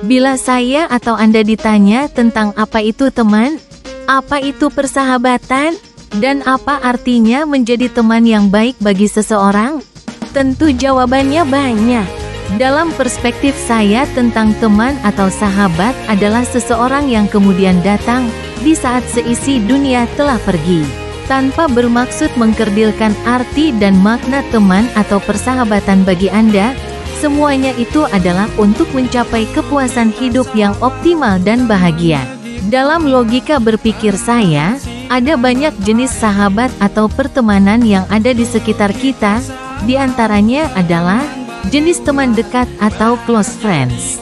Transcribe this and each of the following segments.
Bila saya atau Anda ditanya tentang apa itu teman, apa itu persahabatan, dan apa artinya menjadi teman yang baik bagi seseorang, tentu jawabannya banyak. Dalam perspektif saya tentang teman atau sahabat adalah seseorang yang kemudian datang di saat seisi dunia telah pergi. Tanpa bermaksud mengkerdilkan arti dan makna teman atau persahabatan bagi Anda, semuanya itu adalah untuk mencapai kepuasan hidup yang optimal dan bahagia. Dalam logika berpikir saya, ada banyak jenis sahabat atau pertemanan yang ada di sekitar kita. Di antaranya adalah jenis teman dekat atau close friends,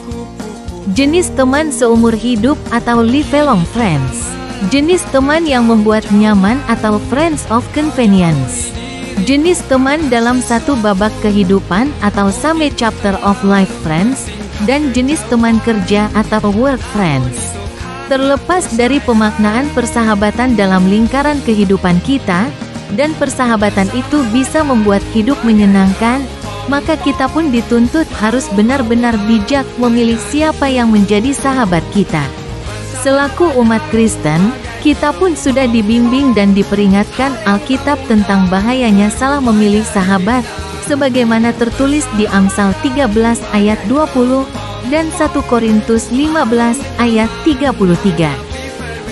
jenis teman seumur hidup atau lifelong friends, jenis teman yang membuat nyaman atau friends of convenience, jenis teman dalam satu babak kehidupan atau same chapter of life friends, dan jenis teman kerja atau work friends. Terlepas dari pemaknaan persahabatan dalam lingkaran kehidupan kita, dan persahabatan itu bisa membuat hidup menyenangkan, maka kita pun dituntut harus benar-benar bijak memilih siapa yang menjadi sahabat kita. Selaku umat Kristen, kita pun sudah dibimbing dan diperingatkan Alkitab tentang bahayanya salah memilih sahabat, sebagaimana tertulis di Amsal 13 ayat 20, dan 1 Korintus 15 ayat 33.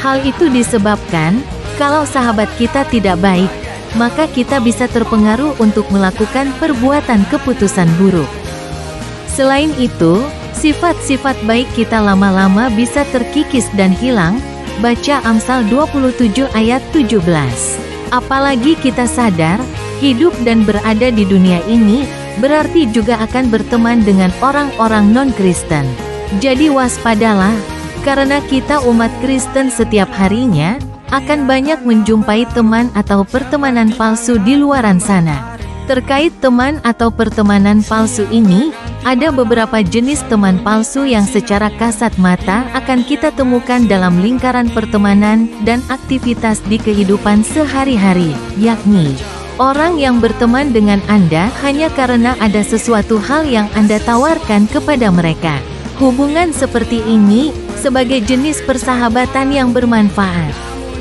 Hal itu disebabkan, kalau sahabat kita tidak baik, maka kita bisa terpengaruh untuk melakukan perbuatan keputusan buruk. Selain itu, sifat-sifat baik kita lama-lama bisa terkikis dan hilang. Baca Amsal 27 ayat 17. Apalagi kita sadar, hidup dan berada di dunia ini, berarti juga akan berteman dengan orang-orang non-Kristen. Jadi waspadalah, karena kita umat Kristen setiap harinya, akan banyak menjumpai teman atau pertemanan palsu di luaran sana. Terkait teman atau pertemanan palsu ini, ada beberapa jenis teman palsu yang secara kasat mata akan kita temukan dalam lingkaran pertemanan dan aktivitas di kehidupan sehari-hari, yakni orang yang berteman dengan Anda hanya karena ada sesuatu hal yang Anda tawarkan kepada mereka. Hubungan seperti ini sebagai jenis persahabatan yang bermanfaat.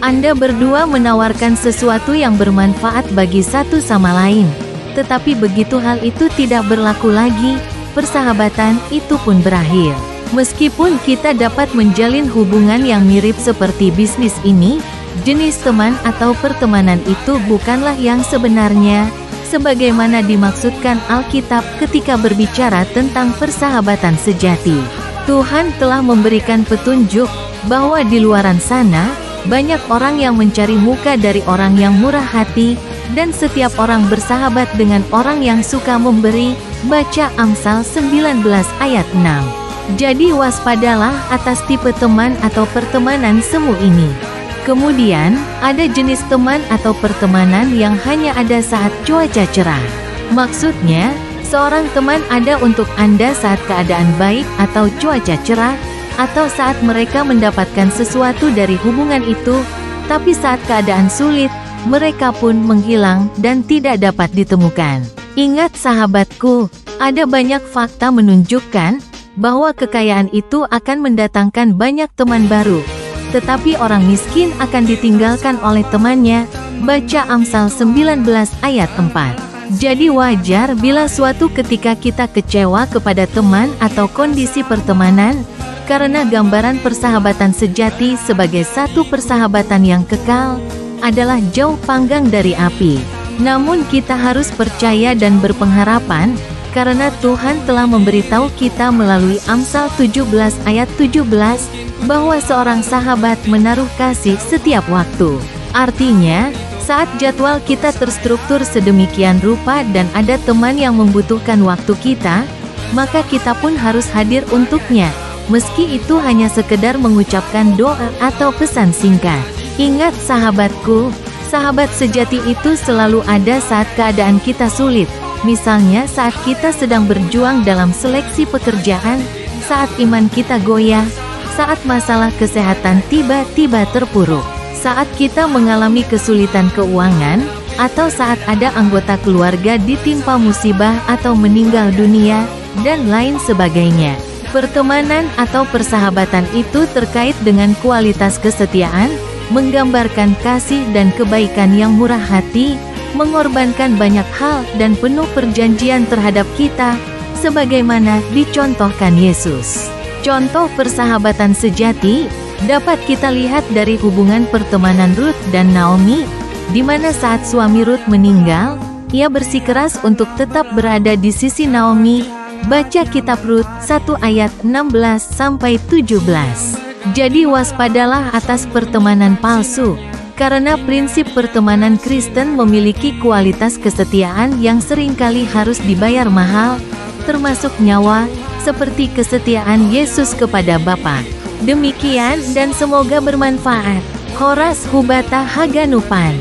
Anda berdua menawarkan sesuatu yang bermanfaat bagi satu sama lain. Tetapi begitu hal itu tidak berlaku lagi, persahabatan itu pun berakhir. Meskipun kita dapat menjalin hubungan yang mirip seperti bisnis ini, jenis teman atau pertemanan itu bukanlah yang sebenarnya, sebagaimana dimaksudkan Alkitab ketika berbicara tentang persahabatan sejati. Tuhan telah memberikan petunjuk bahwa di luaran sana, banyak orang yang mencari muka dari orang yang murah hati, dan setiap orang bersahabat dengan orang yang suka memberi. Baca Amsal 19 ayat 6. Jadi waspadalah atas tipe teman atau pertemanan semu ini. Kemudian, ada jenis teman atau pertemanan yang hanya ada saat cuaca cerah. Maksudnya, seorang teman ada untuk Anda saat keadaan baik atau cuaca cerah, atau saat mereka mendapatkan sesuatu dari hubungan itu, tapi saat keadaan sulit, mereka pun menghilang dan tidak dapat ditemukan. Ingat sahabatku, ada banyak fakta menunjukkan bahwa kekayaan itu akan mendatangkan banyak teman baru, tetapi orang miskin akan ditinggalkan oleh temannya. Baca Amsal 19 ayat 4. Jadi wajar bila suatu ketika kita kecewa kepada teman atau kondisi pertemanan, karena gambaran persahabatan sejati sebagai satu persahabatan yang kekal adalah jauh panggang dari api. Namun kita harus percaya dan berpengharapan, karena Tuhan telah memberitahu kita melalui Amsal 17 ayat 17, bahwa seorang sahabat menaruh kasih setiap waktu. Artinya, saat jadwal kita terstruktur sedemikian rupa dan ada teman yang membutuhkan waktu kita, maka kita pun harus hadir untuknya, meski itu hanya sekedar mengucapkan doa atau pesan singkat. Ingat sahabatku, sahabat sejati itu selalu ada saat keadaan kita sulit. Misalnya saat kita sedang berjuang dalam seleksi pekerjaan, saat iman kita goyah, saat masalah kesehatan tiba-tiba terpuruk, saat kita mengalami kesulitan keuangan, atau saat ada anggota keluarga ditimpa musibah atau meninggal dunia, dan lain sebagainya. Pertemanan atau persahabatan itu terkait dengan kualitas kesetiaan, menggambarkan kasih dan kebaikan yang murah hati, mengorbankan banyak hal dan penuh perjanjian terhadap kita, sebagaimana dicontohkan Yesus. Contoh persahabatan sejati dapat kita lihat dari hubungan pertemanan Ruth dan Naomi, di mana saat suami Ruth meninggal, ia bersikeras untuk tetap berada di sisi Naomi. Baca kitab Rut 1 ayat 16-17. Jadi waspadalah atas pertemanan palsu, karena prinsip pertemanan Kristen memiliki kualitas kesetiaan yang seringkali harus dibayar mahal, termasuk nyawa, seperti kesetiaan Yesus kepada Bapa. Demikian dan semoga bermanfaat. Horas Hubata Haganupan.